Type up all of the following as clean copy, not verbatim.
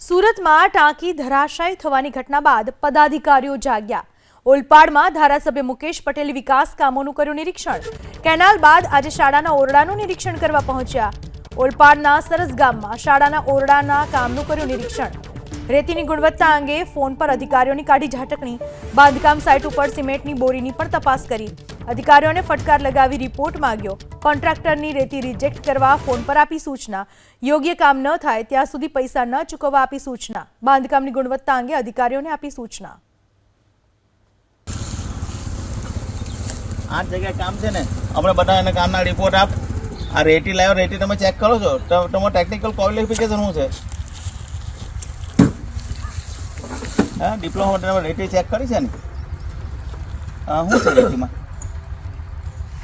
સુરતમાં ટાંકી ધરાશાયી થવાની ઘટના બાદ પદાધિકારીઓ જાગ્યા। ઓલપાડમાં ધારાસભ્ય મુકેશ પટેલે વિકાસ કામોનું કર્યું નિરીક્ષણ। કેનાલ બાદ આજે શાળાના ઓરડાનું નિરીક્ષણ કરવા પહોંચ્યા। ઓલપાડના સરસ ગામમાં શાળાના ઓરડાના કામનું કર્યું નિરીક્ષણ। રેતીની ગુણવત્તા અંગે ફોન પર અધિકારીઓની કાઢી ઝાટકણી। બાંધકામ સાઇટ ઉપર સિમેન્ટની બોરીની પણ તપાસ કરી। અધિકારીઓને ફટકાર લગાવી રિપોર્ટ માંગ્યો। કોન્ટ્રાક્ટરની રેતી રિજેક્ટ કરવા ફોન પર આપી સૂચના। યોગ્ય કામ ન થાય ત્યાં સુધી પૈસા ન ચૂકવવા આપી સૂચના। બાંધકામની ગુણવત્તા અંગે અધિકારીઓને આપી સૂચના। 8 જગ્યાએ કામ છે ને, આપણે બધા એને કામના રિપોર્ટ આપ। આ રેતી લાવ્યો, રેતી તમે ચેક કરો છો, તમારું ટેકનિકલ ક્વોલિફિકેશન શું છે? હા, ડિપ્લોમા તમે રેતી ચેક કરી છે ને? શું છે રેતીમાં?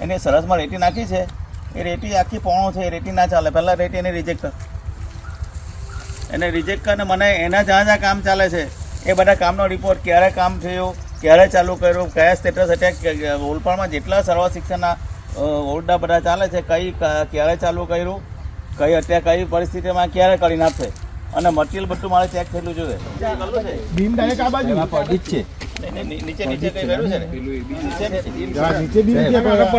એને સરસમાં રેતી નાખી છે, એ રેતી આખી પોણો છે, એ રેતી ના ચાલે। પહેલાં રેતી એને રિજેક્ટ કર, એને રિજેક્ટ કરીને મને એના જ્યાં જ્યાં કામ ચાલે છે એ બધા કામનો રિપોર્ટ, ક્યારે કામ થયું, ક્યારે ચાલુ કર્યું, કયા સ્ટેટસ અત્યારે ઓલપાડમાં જેટલા સર્વ શિક્ષણના ઓરડા બધા ચાલે છે, ક્યારે ચાલુ કર્યું, અત્યારે કઈ પરિસ્થિતિમાં ક્યારે કરીને આપશે, અને મટીરિયલ બધું મારે ચેક થયેલું જોઈએ। બીમ ડાયરેક્ટ આ બાજુ પડી જ છે, નીચે કઈ કર્યું છે ને, નીચે બીમ છે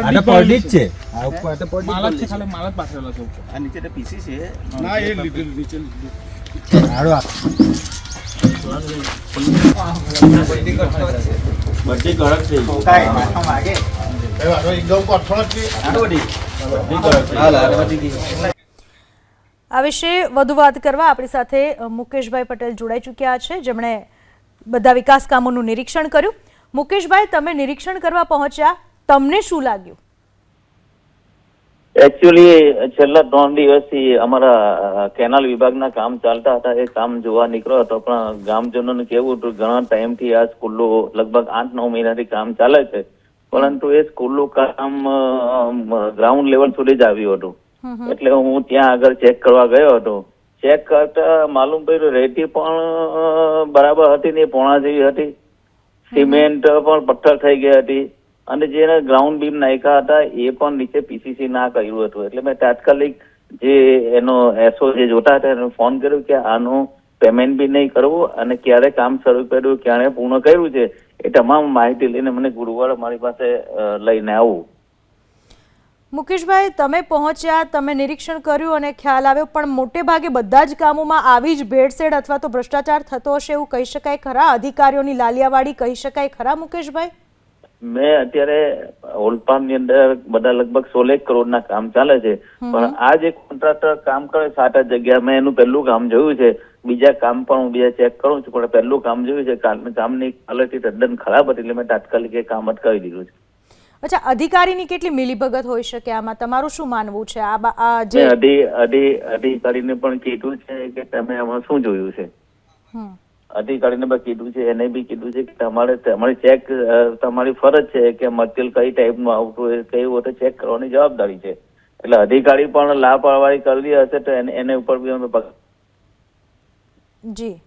આને પડી જ છે, આ ઉપર તો પડી માલ જ છે, ખાલી માલ જ પાથરેલો છે ઉપર। આ નીચે તો પીસી છે ના, એ લીધું નીચે આડો આ બધી ગળક છે, કાઈ માથા માગે એ વાળો એકદમ કોઠોળ છે, આડો બધી ગળક છે। હાલ બધી આ વિશે વધુ વાત કરવા આપણી સાથે મુકેશભાઈ પટેલ જોડાઈ ચૂક્યા છે, જેમણે બધા વિકાસ કામોનું નિરીક્ષણ કર્યું। મુકેશભાઈ, તમે નિરીક્ષણ કરવા પહોંચ્યા, તમને શું લાગ્યું? એકચ્યુઅલી છેલ્લા 3 દિવસથી અમારા કેનાલ વિભાગના કામ ચાલતા હતા, એ કામ જોવા નીકળ્યો હતો, પણ ગામજનોને કેવું હતું, ઘણા ટાઈમથી આ સ્કૂલો લગભગ 8-9 મહિનાથી કામ ચાલે છે, પરંતુ એ સ્કૂલનું કામ ગ્રાઉન્ડ લેવલ સુધી જ આવ્યું હતું। એટલે હું ત્યાં આગળ ચેક કરવા ગયો હતો। ચેક કરતા માલુમ પડ્યું રેતી પણ બરાબર હતી નહીં, પોણા જેવી હતી, સિમેન્ટ પણ પથ્થર થઈ ગઈ હતી, અને જેને ગ્રાઉન્ડ બીમ નાખ્યા હતા એ પણ નીચે પીસીસી ના કર્યું હતું। એટલે મેં તાત્કાલિક જે એનો એસઓ જે જોતા હતા એને ફોન કર્યો કે આનું પેમેન્ટ બી નહીં કરવું, અને ક્યારે કામ શરૂ કર્યું, ક્યારે પૂર્ણ કર્યું છે, એ તમામ માહિતી લઈને મને ગુરુવારે મારી પાસે લઈને આવું। મુકેશભાઈ, તમે પહોંચ્યા, તમે નિરીક્ષણ કર્યું અને ખ્યાલ આવ્યો, પણ મોટે ભાગે બધા જ કામોમાં આવી જ ભેળસેળ અથવા તો ભ્રષ્ટાચાર થતો હશે એવું કહી શકાય ખરા? અધિકારીઓની લાલિયાવાડી કહી શકાય ખરા મુકેશભાઈ? મેં અત્યારે ઓલપાડની અંદર બધા લગભગ 16 કરોડના કામ ચાલે છે, પણ આ જે કોન્ટ્રાક્ટર કામ કરે 7 જગ્યા, મેં એનું પહેલું કામ જોયું છે, બીજા કામ પણ હું બીજા ચેક કરું છું, પણ પહેલું કામ જોયું છે, કામની ક્વોલિટી તદ્દન ખરાબ હતી, એટલે મેં તાત્કાલિક એ કામ અટકાવી દીધું છે। અચ્છા, અધિકારીની કેટલી મિલીભગત હોઈ શકે આમાં? તમારું શું માનવું છે? આ જે અધિકારીને પણ કીધું છે કે તમે આમાં શું જોયું છે, અધિકારીને પણ કીધું છે, એને બી કીધું છે કે તમારી ચેક, તમારી ફરજ છે કે મટીરિયલ કઈ ટાઈપનું આવતું હોય, કયું હોય ચેક કરવાની જવાબદારી છે। એટલે અધિકારી પણ લાપરવાહી કરવી હશે તો એને ઉપર બી અમે જી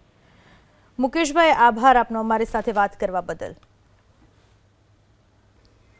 મુકેશભાઈ, આભાર આપનો અમારી સાથે વાત કરવા બદલ।